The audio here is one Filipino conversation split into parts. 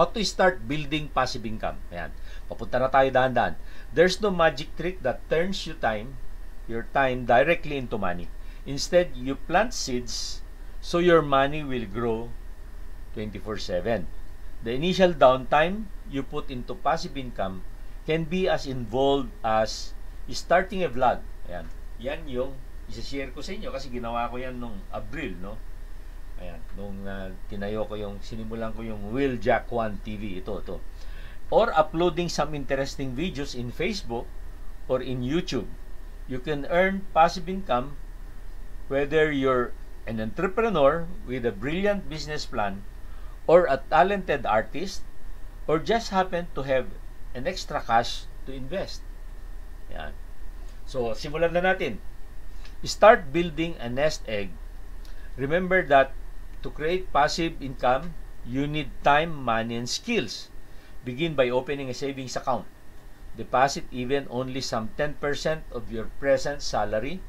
how to start building passive income. Ayan. Papunta na tayo dahan-dahan. There's no magic trick that turns your time directly into money. Instead, you plant seeds so your money will grow 24/7. The initial downtime you put into passive income can be as involved as starting a vlog. Ayan. Yan yung isa-share ko sa inyo kasi ginawa ko yan nung Abril, no? Ayan, nung tinayo ko sinimulan ko yung Will Jack 1 TV, ito. Or uploading some interesting videos in Facebook or in YouTube. You can earn passive income whether you're an entrepreneur with a brilliant business plan or a talented artist or just happen to have an extra cash to invest. Ayan. So, simulan na natin. Start building a nest egg. Remember that to create passive income, you need time, money, and skills. Begin by opening a savings account. Deposit even only some 10% of your present salary.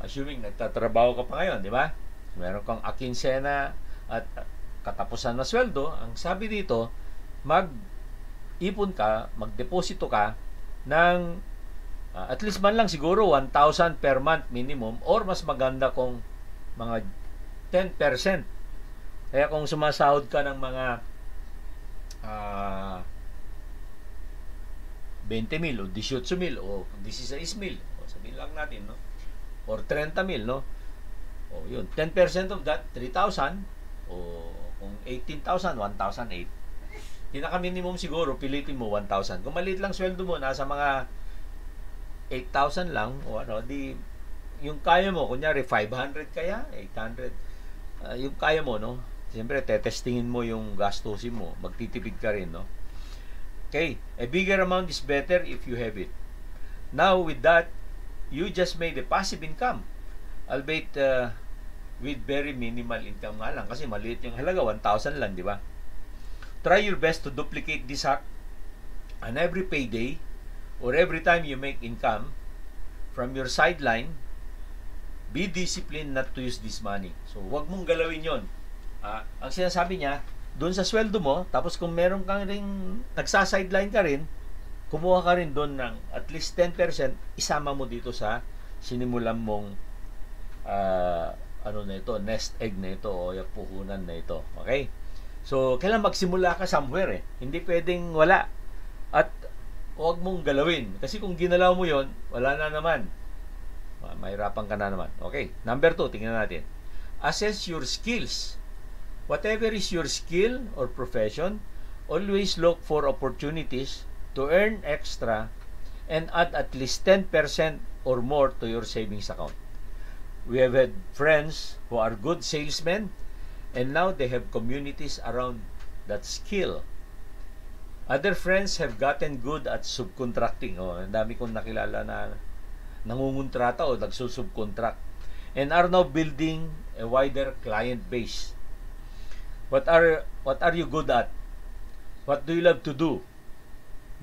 Assuming nagtatrabaho ka pa ngayon, di ba? Meron kang akinsena at katapusan na sweldo. Ang sabi dito, mag-ipon ka, magdeposito ka ng at least man lang siguro 1,000 per month minimum, or mas maganda kung mga 10%. Kaya kung sumasahod ka ng mga 20,000 o 18,000 o 16,000, sabihin lang natin, no? Or 30,000, no? O yun, 10% of that, 3,000, o kung 18,000, 1,008. Pinaka-minimum siguro, pilitin mo 1,000. Kung maliit lang sweldo mo, nasa mga 8,000 lang, o ano, di, yung kaya mo, kunyari 500 kaya, 800, yung kaya mo, no? Siyempre, tetestingin mo yung gastusin mo. Magtitipid ka rin, no? Okay. A bigger amount is better if you have it. Now, with that, you just made a passive income. Albeit, with very minimal income nga lang. Kasi maliit yung halaga, 1,000 lang, di ba? Try your best to duplicate this hack. And every payday, or every time you make income from your sideline, be disciplined not to use this money. So, wag mong galawin yon. Ang sinasabi niya, doon sa sweldo mo, tapos kung meron kang ring nagsa-sideline ka rin, kumuha ka rin doon ng at least 10%, isama mo dito sa sinimulan mong nest egg na ito o yung puhunan na ito. Okay? So, kailan magsimula ka somewhere Hindi pwedeng wala. At huwag mong galawin. Kasi kung ginalaw mo yon, wala na naman. Mahirapan ka na naman. Okay. Number 2, tingnan natin. Assess your skills. Whatever is your skill or profession, always look for opportunities to earn extra and add at least 10% or more to your savings account. We have had friends who are good salesmen and now they have communities around that skill. Other friends have gotten good at subcontracting. Ang dami kong nakilala na nangungontrata o nagsusubcontract and are now building a wider client base. What are you good at? What do you love to do?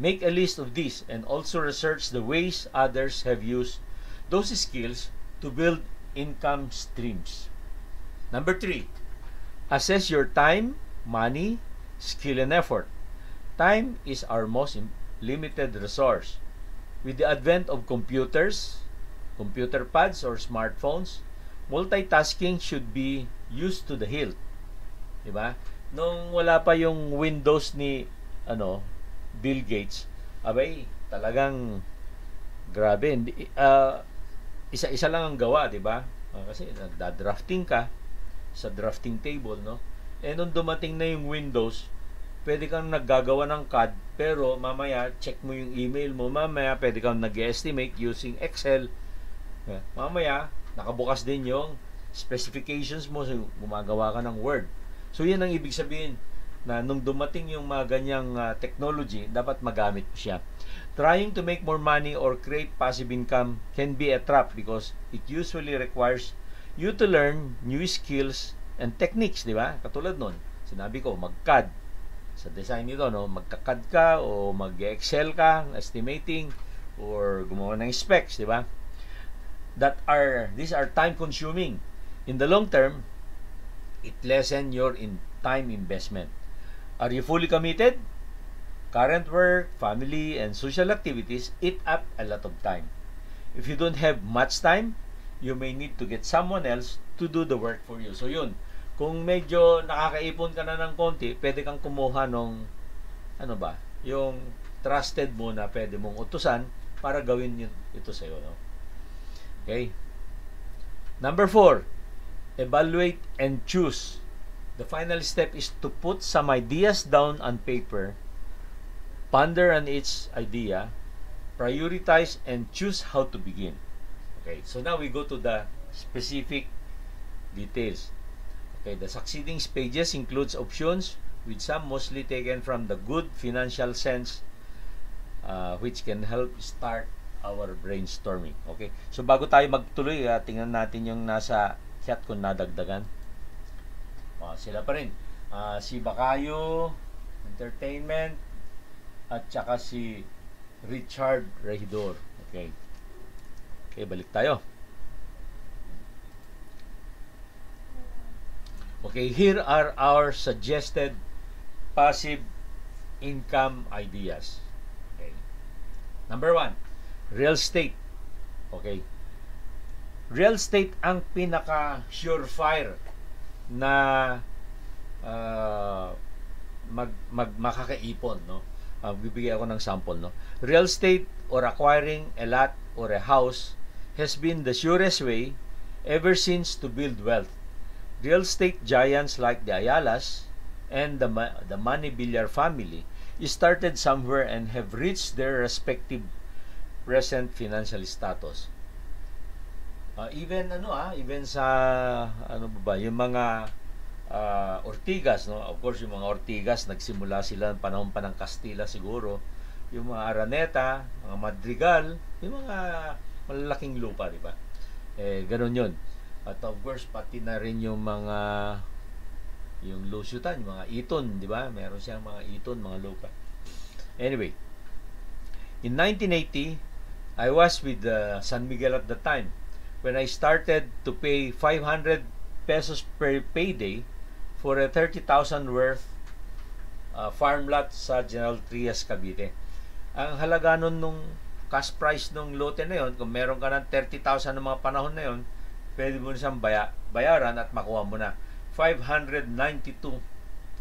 Make a list of these and also research the ways others have used those skills to build income streams. Number 3, assess your time, money, skill, and effort. Time is our most limited resource. With the advent of computers, computer pads, or smartphones, multitasking should be used to the hilt. Diba? Nung wala pa yung Windows ni Bill Gates, abay, talagang grabe. Isa-isa lang ang gawa, diba? Kasi nagda-drafting ka sa drafting table, no? Nung dumating na yung Windows, pwede kang naggagawa ng CAD, pero mamaya check mo yung email mo, mamaya pwede kang nag-estimate using Excel. Mamaya, nakabukas din yung specifications mo, so gumagawa ka ng Word. So, yan ang ibig sabihin na nung dumating yung mga ganyang technology, dapat magamit mo siya. Trying to make more money or create passive income can be a trap because it usually requires you to learn new skills and techniques, di ba? Katulad nun, sinabi ko, mag-CAD. Sa design nito, no, magka-CAD ka o mag-Excel ka, estimating, or gumawa ng specs, di ba? These are time-consuming. In the long term, it lessen your time investment. Are you fully committed? Current work, family, and social activities eat up a lot of time. If you don't have much time, you may need to get someone else to do the work for you. So yun, kung medyo nakakaipon ka na ng konti, pwede kang kumuha nung, ano ba, yung trusted mo na pwede mong utusan para gawin yun, ito sa'yo. No? Okay? Number 4, evaluate and choose. The final step is to put some ideas down on paper, ponder on each idea, prioritize, and choose how to begin. Okay, so now we go to the specific details. Okay, the succeeding pages includes options with some mostly taken from the good financial sense, which can help start our brainstorming. Okay, so bago tayo magtuloy, tingnan natin yung nasa chat kung nadagdagan. Sila pa rin. Si Bakayo Entertainment at saka si Richard Regidor. Okay. Okay, balik tayo. Okay, here are our suggested passive income ideas. Okay. Number 1, real estate. Okay. Real estate ang pinaka surefire na makakaipon, no? Bibigay ako ng sample, no? Real estate or acquiring a lot or a house has been the surest way ever since to build wealth. Real estate giants like the Ayalas and the Manibillar family started somewhere and have reached their respective present financial status. Even sa yung mga Ortigas, no? Of course, yung mga Ortigas nagsimula sila panahon pa ng Kastila siguro. Yung mga Araneta, mga Madrigal, yung mga malalaking lupa, di ba? Ganun yun. At of course, pati na rin yung mga yung Lusutan, yung mga Iton, di ba? Meron siyang mga Iton, mga lupa. Anyway, in 1980, I was with San Miguel at the time when I started to pay 500 pesos per payday for a 30,000 worth farm lot sa General Trias, Cavite. Ang halaga nun nung cash price nung lote na yon, kung meron ka ng 30,000 ng mga panahon na yon, pwede mo na siyang bayaran at makuha mo na 592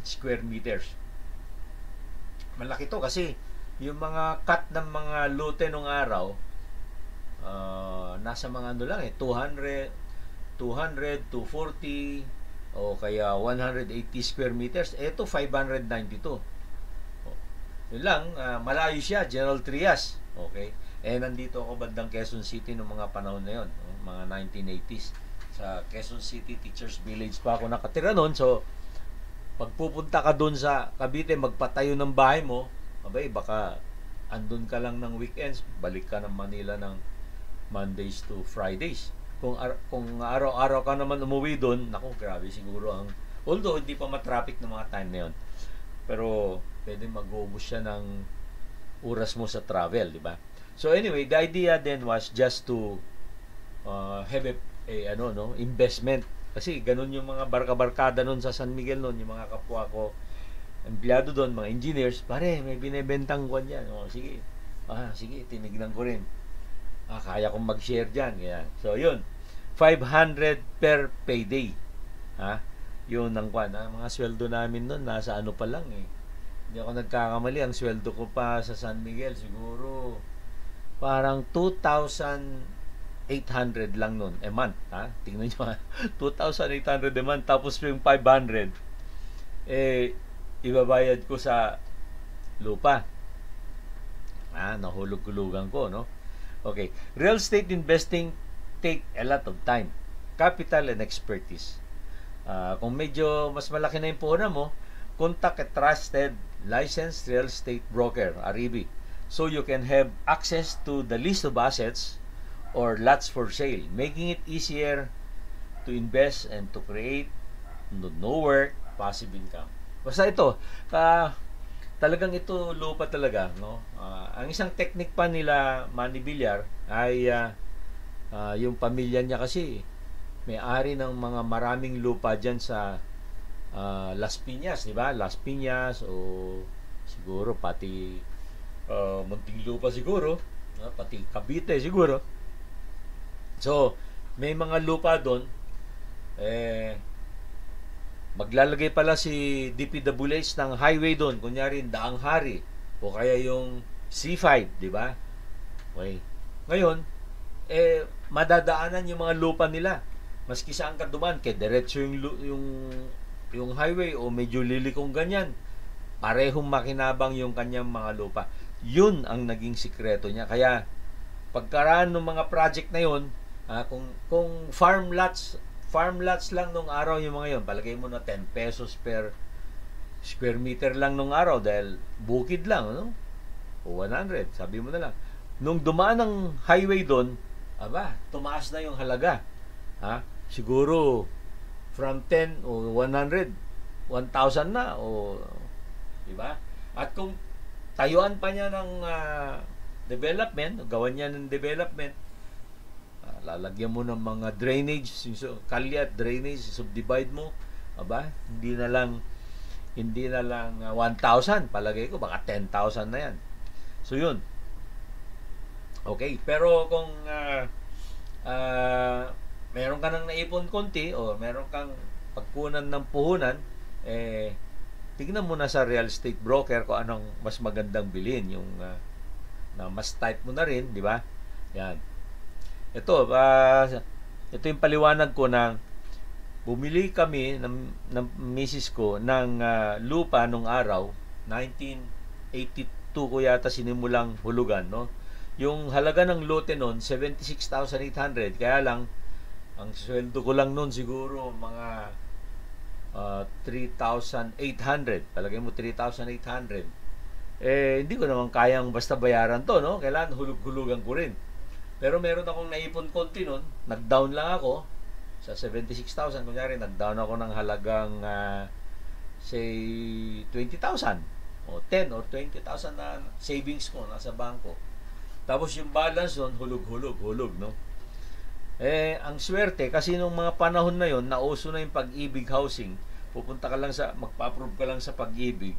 square meters. Malaki to kasi yung mga cut ng mga lote nung araw, nasa mga ano lang 200, 240 o kaya 180 square meters. Ito 592. Yun lang, malayo siya, General Trias. Okay? Nandito ako bandang Quezon City noong mga panahon na yun, mga 1980s. Sa Quezon City Teachers Village pa ako nakatira noon. So, pagpupunta ka doon sa Cavite, magpatayo ng bahay mo, baka andun ka lang ng weekends, balik ka ng Manila ng Mondays to Fridays. Kung araw-araw ka naman umuwi doon, naku, grabe siguro ang, although hindi pa matraffic ng mga time na yun, pero pwede mag-ubos siya ng oras mo sa travel, di ba? So anyway, the idea then was just to have investment. Kasi ganun yung mga barka-barkada noon sa San Miguel noon, yung mga kapwa ko, empleyado doon, mga engineers, pare, may binebentang kwan yan. Sige, tinignan ko rin. Kaya kong mag-share dyan. Kaya. So, yun. 500 per payday. Yun ang kwan. Mga sweldo namin noon, nasa ano pa lang eh. Hindi ako nagkakamali. Ang sweldo ko pa sa San Miguel, siguro, parang 2,800 lang noon a month. Tingnan nyo 2,800 a month. Tapos yung 500, ibabayad ko sa lupa. Nahulog-hulugan ko, no? Okay. Real estate investing take a lot of time, capital, and expertise. Kung medyo mas malaki na yung puhunan mo, contact a trusted, licensed real estate broker, REB, so you can have access to the list of assets or lots for sale, making it easier to invest and to create no work, passive income. Basta ito, talagang ito lupa talaga, no? Ang isang technique pa nila Manibillar ay yung pamilya niya kasi may-ari ng mga maraming lupa diyan sa Las Piñas, di ba? Las Piñas o siguro pati Muntinlupa siguro, pati Cavite siguro. So, may mga lupa doon, eh, maglalagay pala si DPWH ng highway doon, kunyari Daang Hari o kaya yung C5, di ba? Okay. Ngayon, madadaanan yung mga lupa nila. Maski saan ka duman, kaya diretso yung highway o medyo lilikong ganyan, parehong makinabang yung kanyang mga lupa. Yun ang naging sikreto niya. Kaya pagkaraan ng mga project na yun, kung farm lots lang nung araw yung mga yun, palagay mo na 10 pesos per square meter lang nung araw dahil bukid lang, no? O 100, sabi mo na lang. Nung dumaan ng highway doon, tumaas na yung halaga. Siguro from 10 o 100, 1,000 na o, di ba? At kung tayuan pa niya ng development, gawan niya ng development, lalagyan mo ng mga drainage, kalye at drainage, subdivide mo, hindi na lang 1,000, palagay ko baka 10,000 na yan. So yun. Okay, pero kung meron ka nang naipon konti o meron kang pagkunan ng puhunan, tignan mo na sa real estate broker kung anong mas magandang bilhin, yung na mas type mo na rin, di ba? Yan. Ito yung paliwanag ko na bumili kami ng misis ko ng lupa nung araw, 1982 ko yata sinimulang hulugan, no? Yung halaga ng lote noon, 76,800. Kaya lang, ang sweldo ko lang noon siguro mga 3,800. Palagay mo 3,800. Hindi ko naman kayang basta bayaran to, no? Kailangan hulug-hulugan ko rin. Pero meron akong naipon konti noon. Nag-down lang ako sa 76,000. Kunyari, nag-down ako ng halagang say 20,000 o 10 or 20,000 na savings ko nasa bangko. Tapos yung balance doon, hulog, no? Ang swerte, kasi nung mga panahon na yon, nauso na yung Pag-ibig housing. Pupunta ka lang magpa-approve ka lang sa Pag-ibig.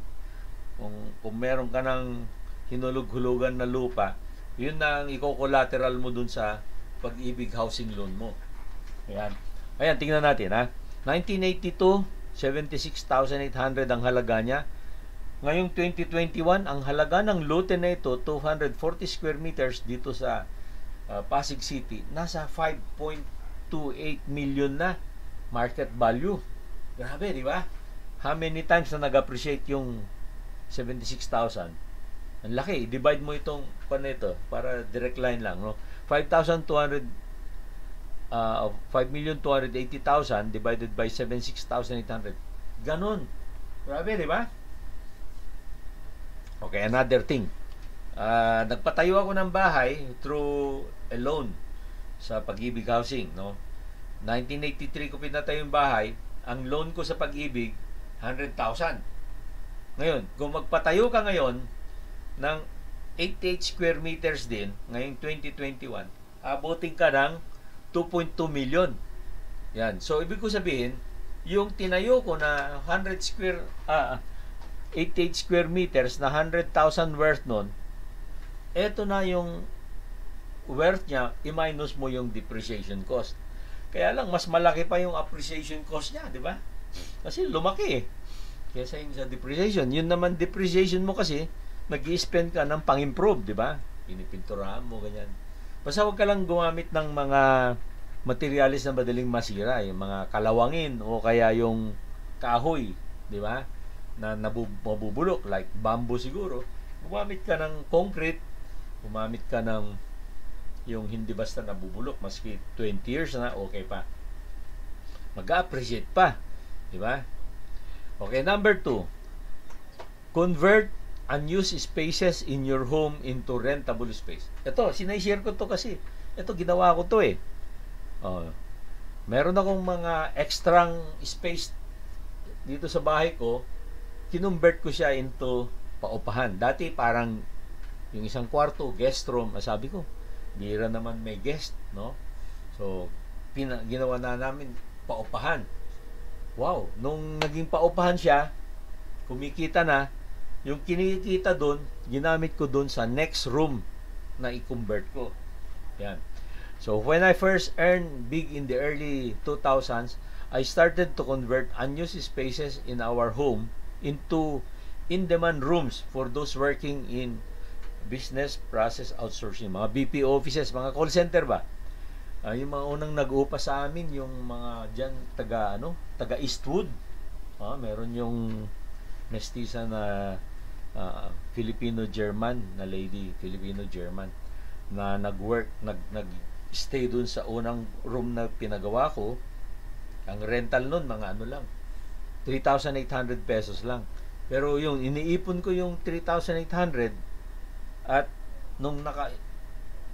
Kung meron ka ng hinulog-hulugan na lupa, yun na ang i-collateral mo dun sa Pag-ibig housing loan mo. Ayan, tingnan natin, 1982, 76,800 ang halaga niya. Ngayong 2021, ang halaga ng lote na ito, 240 square meters dito sa Pasig City, nasa 5.28 million na market value. Grabe, di ba? How many times na nag-appreciate yung 76,000? Ang laki. Divide mo itong ito para direct line lang, no? 5,200 5,280,000 divided by 76,800. Ganon. Grabe, di ba? Okay, another thing. Nagpatayo ako ng bahay through a loan sa Pag-ibig Housing, no? 1983 ko pinatayo yung bahay. Ang loan ko sa Pag-ibig 100,000. Ngayon, kung magpatayo ka ngayon ng 88 square meters din, ngayong 2021, abutin ka ng 2.2 million. Yan. So, ibig ko sabihin, yung tinayo ko na 88 square meters na 100,000 worth nun, eto na yung worth niya, i-minus mo yung depreciation cost. Kaya lang, mas malaki pa yung appreciation cost niya, di ba? Kasi lumaki kaysa yung sa depreciation. Yun naman, depreciation mo kasi, nag-i-spend ka ng pang-improve, di ba? Pinipinturahan mo, ganyan. Basta huwag ka lang gumamit ng mga materialis na madaling masira, yung mga kalawangin o kaya yung kahoy, di ba? Na mabubulok, like bamboo siguro. Gumamit ka ng concrete, gumamit ka ng yung hindi basta nabubulok, maski 20 years na, okay pa. Mag-appreciate pa, di ba? Okay, number 2. Convert unused spaces in your home into rentable space. Ito, sinay-share ko to kasi. Ito, ginawa ko to eh. Meron akong mga extrang space dito sa bahay ko. Kinumbert ko siya into paupahan. Dati parang yung isang kwarto, guest room. Sabi ko, bira naman may guest, no? So, ginawa na namin paupahan. Wow, nung naging paupahan siya, kumikita na, yung kinikita doon, ginamit ko doon sa next room na i-convert ko. Yan. So, when I first earned big in the early 2000s, I started to convert unused spaces in our home into in-demand rooms for those working in business process outsourcing. Mga BPO offices, mga call center ba? Yung mga unang nag-upa sa amin, yung mga dyan, taga Eastwood. Meron yung mestiza na Filipino-German na lady, Filipino-German, na nag-stay dun sa unang room na pinagawa ko. Ang rental nun, mga ano lang, 3,800 pesos lang. Pero yung iniipon ko yung 3,800 at nung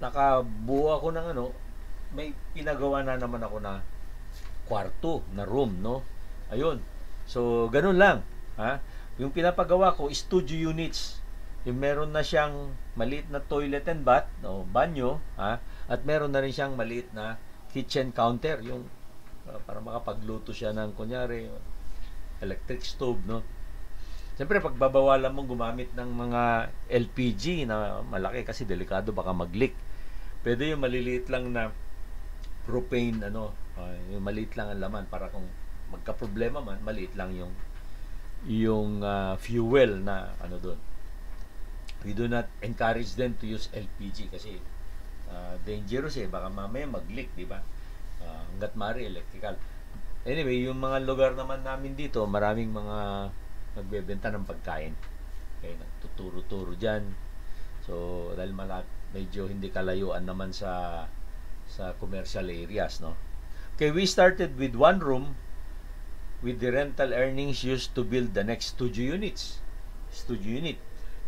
nakabuo ako ng may pinagawa na naman ako na kwarto, na room, no? Ayun. So, ganun lang. Yung pinapagawa ko, studio units. Yung meron na siyang maliit na toilet and bath, no, banyo, at meron na rin siyang maliit na kitchen counter, yung para makapagluto siya ng kunyari electric stove, no. Siyempre pagbabawalan mong gumamit ng mga LPG na malaki kasi delikado, baka mag-leak. Pwede yung maliliit lang na propane, yung maliit lang ang laman para kung magka-problema man, maliit lang yung fuel na doon. We do not encourage them to use LPG kasi dangerous baka mamaya mag-leak, di ba? Hanggat maaari electrical. Anyway, yung mga lugar naman namin dito, maraming mga nagbebenta ng pagkain. Okay, nagtuturo-turo dyan. So, dahil medyo hindi kalayuan naman sa commercial areas, no? Okay, we started with one room with the rental earnings used to build the next studio unit.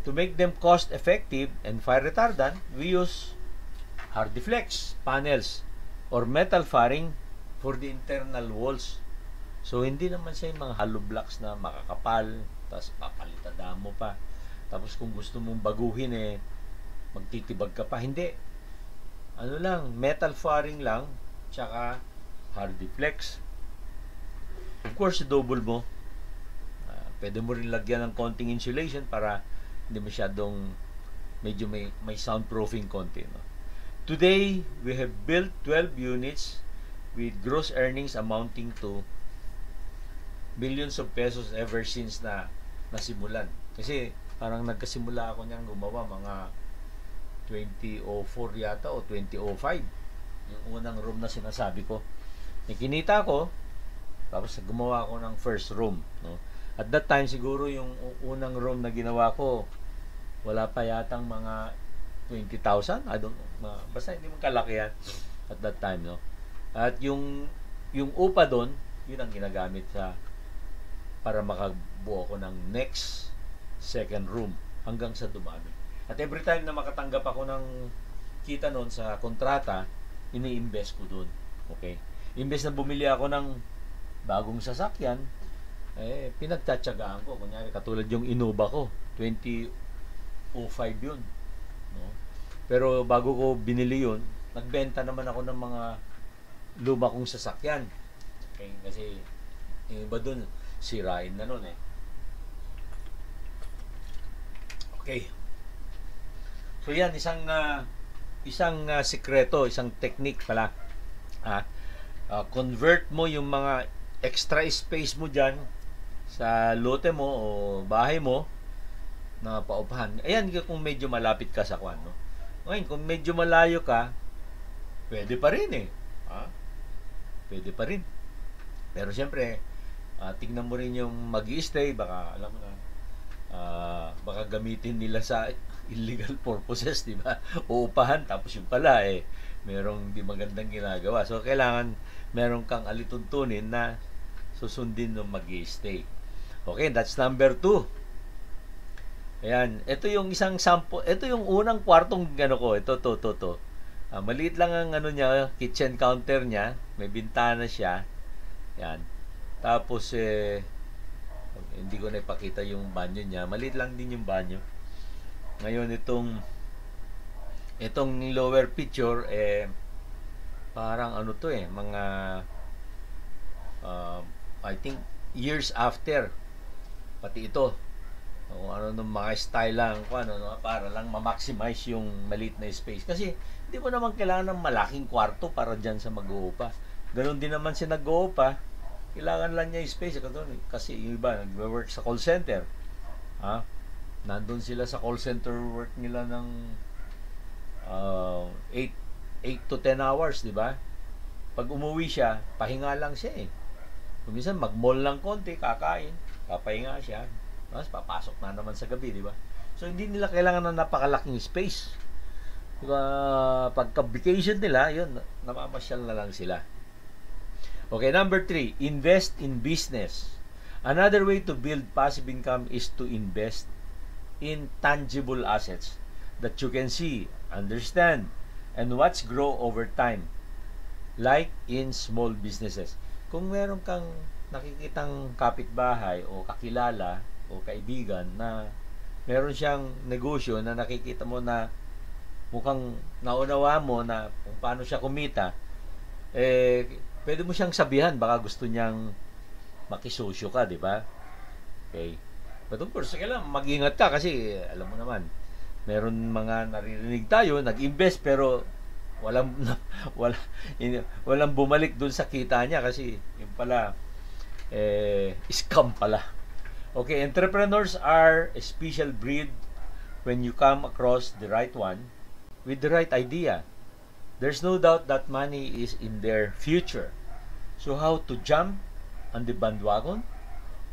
To make them cost effective and fire retardant, we use Hardiflex panels or metal faring for the internal walls. So, hindi naman siya yung mga hollow blocks na makakapal, tapos papalitan mo pa. Tapos kung gusto mong baguhin, magtitibag ka pa. Hindi. Metal faring lang, tsaka Hardiflex. Of course, double mo. Pwede mo rin lagyan ng konting insulation para hindi masyadong medyo may soundproofing konti, no? Today, we have built 12 units with gross earnings amounting to billions of pesos ever since na nasimulan. Kasi parang nagkasimula ako niyang gumawa mga 2004 yata o 2005. Yung unang room na sinasabi ko. Kinita ko, tapos gumawa ako ng first room, no? At that time, siguro yung unang room na ginawa ko, wala pa yatang mga 20,000. I don't know. Basta hindi mo kalaki yan at that time, no? At yung upa doon, yun ang ginagamit para makabuo ko ng next second room hanggang sa dumami. At every time na makatanggap ako ng kita noon sa kontrata, ini-invest ko doon. Okay? Imbes na bumili ako ng bagong sasakyan, pinagtatsagaan ko. Kunyari, katulad yung Innova ko, 2005 yun. No? Pero bago ko binili yun, nagbenta naman ako ng mga luma kong sasakyan. Okay? Kasi yung iba dun, sirain na nun Okay. So yan, isang sikreto, isang technique pala. Convert mo yung mga extra space mo dyan sa lote mo o bahay mo na paupahan. Ayan, kung medyo malapit ka sa kwan, no? Ngayon, kung medyo malayo ka, pwede pa rin pwede pa rin. Pero siyempre, tingnan mo rin yung mag-i-stay, baka alam mo na, baka gamitin nila sa illegal purposes, di ba? Uupahan, tapos yung pala merong di magandang ginagawa. So, kailangan meron kang alituntunin na susundin ng mag-i-stay. Okay, that's number 2. Ayan, ito yung isang sample, ito yung unang kwartong ko, ito. Maliit lang ang niya, kitchen counter niya, may bintana siya. Yan. Tapos hindi ko na ipakita yung banyo niya. Maliit lang din yung banyo. Ngayon itong lower picture parang mga I think years after, pati ito, o ano nung mga style lang, kung ano, no, para lang ma-maximize yung maliit na space. Kasi hindi mo naman kailangan ng malaking kwarto para dyan sa mag-uupa. Ganon din naman si nag-uupa, kailangan lang niya space. Kasi yung iba, nag-work sa call center. Ha? Nandun sila sa call center work nila ng 8 to 10 hours, di ba? Pag umuwi siya, pahinga lang siya eh. Minsan mag-mall lang konti, kakain, papahinga siya. Tapos papasok na naman sa gabi, di ba? So hindi nila kailangan ng napakalaking space. Diba, pagka-vacation nila, yun, namamasyal na lang sila. Okay, number 3, invest in business. Another way to build passive income is to invest in tangible assets that you can see, understand, and watch grow over time. Like in small businesses. Kung meron kang nakikitang kapitbahay o kakilala o kaibigan na meron siyang negosyo na nakikita mo na mukhang naunawa mo na kung paano siya kumita, pwede mo siyang sabihan, baka gusto niyang makisosyo ka, di ba? Okay. But of course, kailangan mag-ingat ka kasi alam mo naman, meron mga naririnig tayo, nag-invest pero walang bumalik dun sa kita niya kasi yung pala scam pala. Okay, entrepreneurs are a special breed when you come across the right one with the right idea. There's no doubt that money is in their future. So how to jump on the bandwagon?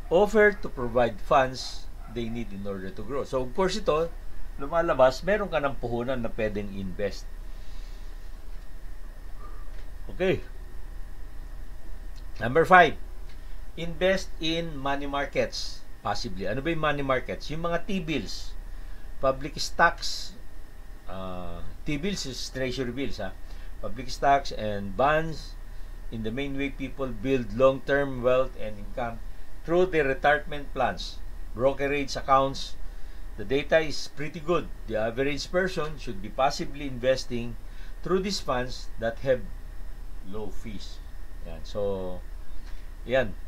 Offer to provide funds they need in order to grow. So of course ito, lumalabas, meron ka ng puhunan na pwedeng invest. Okay. Number 5, invest in money markets. Possibly. Ano ba yung money markets? Yung mga T-bills, public stocks, T-bills is treasury bills, public stocks and bonds in the main way people build long-term wealth and income through their retirement plans, brokerage accounts. The data is pretty good. The average person should be passively investing through these funds that have low fees. Yan. So, yan.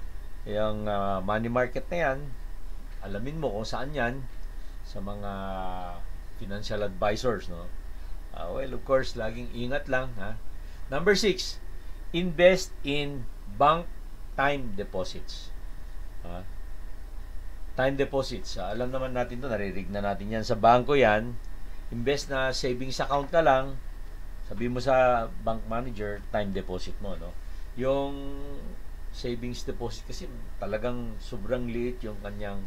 Yung money market na yan, alamin mo kung saan yan sa mga financial advisors, no? Well, of course, laging ingat lang, ha? Number 6, invest in bank time deposits. Time deposits. Alam naman natin to, naririnig na natin yan sa bangko yan. Invest na savings account ka lang, sabi mo sa bank manager, time deposit mo, no? Yung savings deposit kasi talagang sobrang liit yung kanyang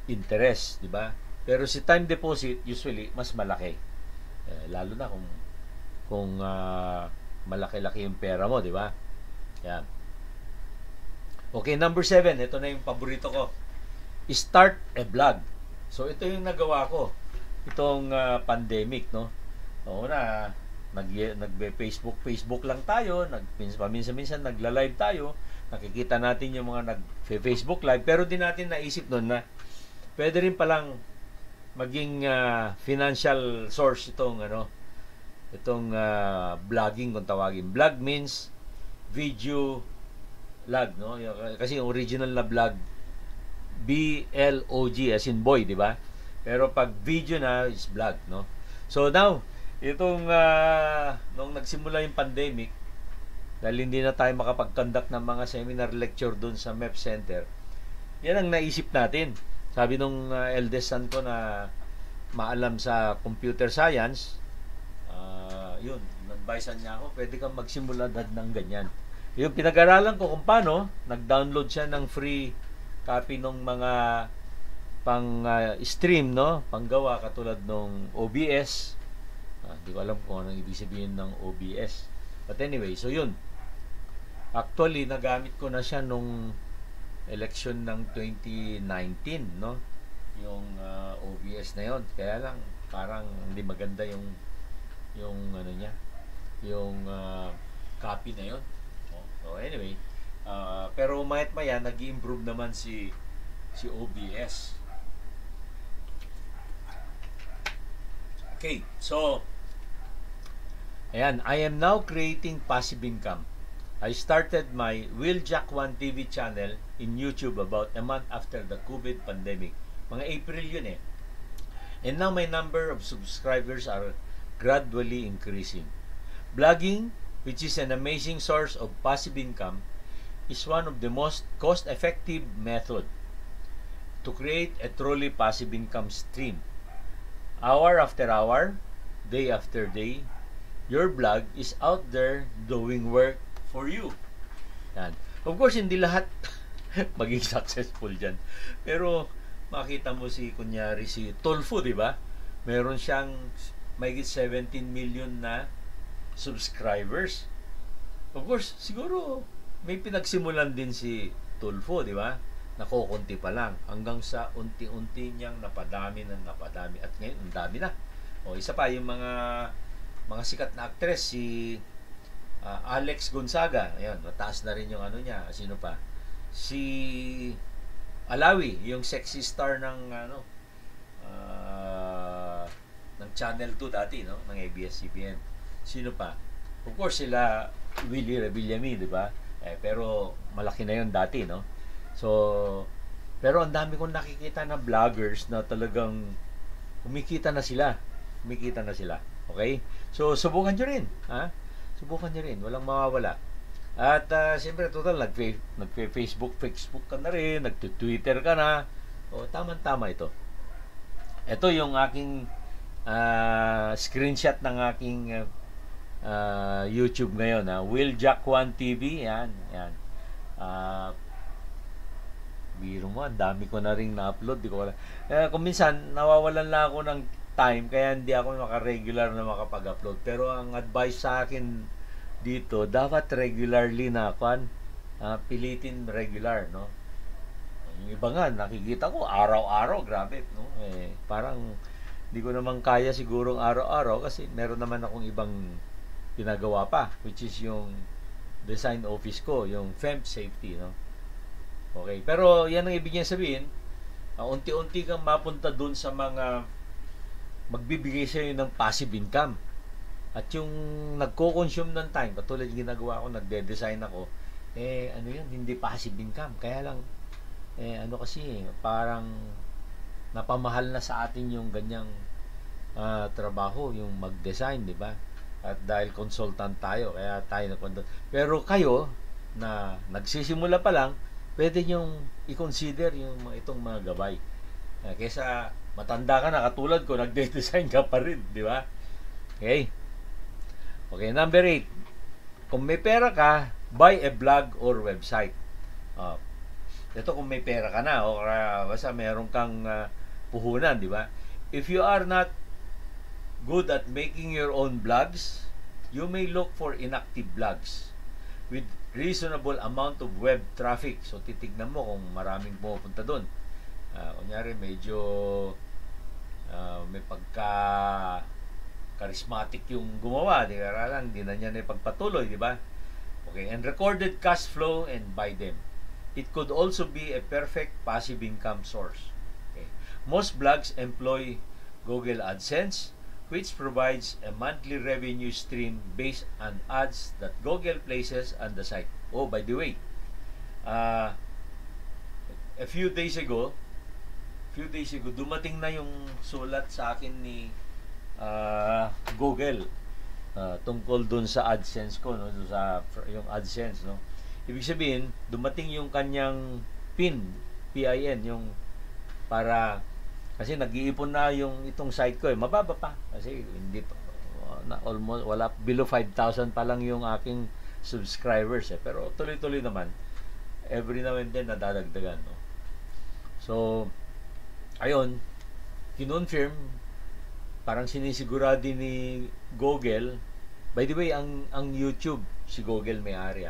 interest, di ba? Pero si time deposit usually mas malaki. Lalo na kung malaki-laki yung pera mo, di ba? Yan. Okay, number 7, ito na yung paborito ko. Start a blog. So ito yung nagawa ko itong pandemic, no? Oo na, Facebook lang tayo, paminsan-minsan nagla-live tayo, nakikita natin yung mga nag-Facebook live, pero di natin naisip noon na pwede rin palang maging financial source itong vlogging kung tawagin. Vlog means video log, no? Kasi yung original na vlog B-L-O-G as in boy, di ba? Pero pag video na is vlog, no? So now, itong nung nagsimula yung pandemic, dahil hindi na tayo makapag-conduct ng mga seminar lecture doon sa MEP Center, yan ang naisip natin. Sabi nung eldest son ko na maalam sa computer science, yun, nag-advisean niya ako, pwede kang magsimula ng ganyan. Yung pinag-aralan ko kung paano, nag-download siya ng free copy ng mga pang-stream, no? Panggawa katulad ng OBS. Hindi ko alam kung anong ibig sabihin ng OBS. But anyway, so yun. Actually, nagamit ko na siya nung election ng 2019, no? Yung OBS na yun. Kaya lang, parang hindi maganda yung ano niya, yung copy na yun. So anyway, pero mayat-maya, nag-i-improve naman si OBS. Okay, so ayan, I am now creating passive income I started my Will Jack 1 TV channel in YouTube about a month after the COVID pandemic. Mga April yun eh. And now my number of subscribers are gradually increasing. Blogging, which is an amazing source of passive income, is one of the most cost-effective method to create a truly passive income stream. Hour after hour, day after day, your blog is out there doing work for you. Yan. Of course, hindi lahat maging successful dyan. Pero, makita mo kunyari si Tulfo, di ba? Meron siyang mahigit 17 million na subscribers. Of course, siguro, may pinagsimulan din si Tulfo, di ba? Nakukunti pa lang. Hanggang sa unti-unti niyang napadami. At ngayon, ang dami na. O, isa pa, yung mga sikat na actress, si Alex Gonzaga. Ayan, mataas na rin yung ano niya. Sino pa? Si Alawi, yung sexy star ng ng Channel 2 dati, no? Ng ABS-CBN. Sino pa? Of course, sila Willie Revillame, di ba? Pero malaki na yun dati, no? So, pero ang dami kong nakikita na vloggers na talagang kumikita na sila. Okay? So, subukan nyo rin. Ha? Subukan nyo rin. Walang mawawala. At siyempre, total, nagfe-Facebook ka na rin, nagtutwitter ka na. O, tama-tama ito. Ito yung aking screenshot ng aking YouTube ngayon. Will Jack 1 TV. Yan. Biro mo, ang dami ko na rin na-upload. Kung minsan, nawawalan lang ako ng time, kaya hindi ako maka-regular na makapag-upload. Pero ang advice sa akin dito, dapat regularly na pilitin regular, no? Yung iba nga, nakikita ko araw-araw, grabe, no? Parang hindi ko naman kaya sigurong araw-araw kasi meron naman akong ibang ginagawa pa, which is yung design office ko, yung FEMP safety, no? Okay, pero yan ang ibig niya sabihin, unti-unti kang mapunta dun sa mga magbibigay sa'yo ng passive income. At yung nagko-consume ng time, katulad yung ginagawa ko, nagde-design ako, ano yun, hindi passive income. Kaya lang, kasi, parang napamahal na sa atin yung ganyang trabaho, yung mag-design, di ba? At dahil consultant tayo, kaya tayo nagkwento. Pero kayo, na nagsisimula pa lang, pwede nyong i-consider yung itong mga gabay. Kaysa matanda ka na, katulad ko, nagde-design ka pa rin, di ba? Okay. Okay, number 8. Kung may pera ka, buy a blog or website. Ito kung may pera ka na, o basta meron kang puhunan, di ba? If you are not good at making your own blogs, you may look for inactive blogs with reasonable amount of web traffic. So, titignan mo kung maraming pumupunta doon. Kunyari, medyo may charismatic yung gumawa, di ba? Hindi na niya na ipagpatuloy, di ba? Okay, and recorded cash flow and buy them. It could also be a perfect passive income source. Okay. Most blogs employ Google AdSense, which provides a monthly revenue stream based on ads that Google places on the site. Oh, by the way, a few days ago, dumating na yung sulat sa akin ni Google tungkol dun sa AdSense ko, no? Dun sa yung AdSense, no? Ibig sabihin, dumating yung kanyang PIN, yung para kasi nag-iipon na yung itong site ko, mababa pa kasi hindi pa almost wala, below 5,000 pa lang yung aking subscribers, pero tuloy-tuloy naman, every now and then nadadagdagan, no? So ayun, kinonfirm, parang sinisigurado ni Google. By the way, ang YouTube, si Google may-ari.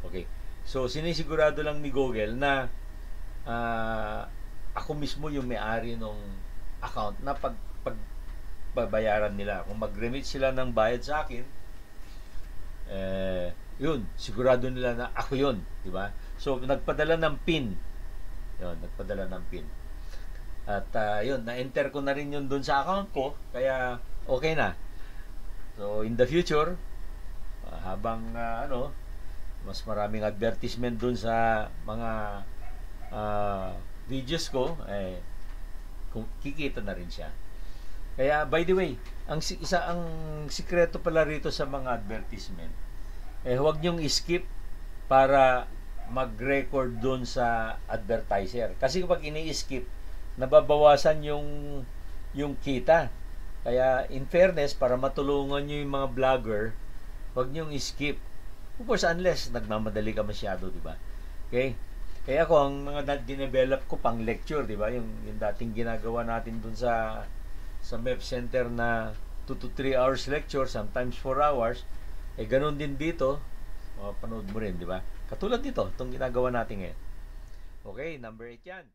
Okay. So, sinisigurado lang ni Google na ako mismo yung may-ari ng account na pagbabayaran nila. Kung mag-remit sila ng bayad sa akin, yun, sigurado nila na ako yun. Diba? So, nagpadala ng PIN. Yun, nagpadala ng PIN. At yun, na-enter ko na rin yun dun sa account ko, kaya okay na. So, in the future, habang mas maraming advertisement dun sa mga videos ko, kung kikita na rin siya. Kaya, by the way, ang sikreto pala rito sa mga advertisement, huwag nyong skip para mag-record dun sa advertiser. Kasi kapag ini-skip, nababawasan yung kita. Kaya, in fairness, para matulungan nyo yung mga vlogger, huwag nyong skip. Of course, unless nagmamadali ka masyado, di ba? Okay? Kaya ako, ang mga dinevelop ko pang lecture, di ba? Yung dating ginagawa natin dun sa MEP Center na 2 to 3 hours lecture, sometimes 4 hours, ganun din dito, panood mo rin, di ba? Katulad dito, itong ginagawa natin ngayon. Okay, number 8 yan.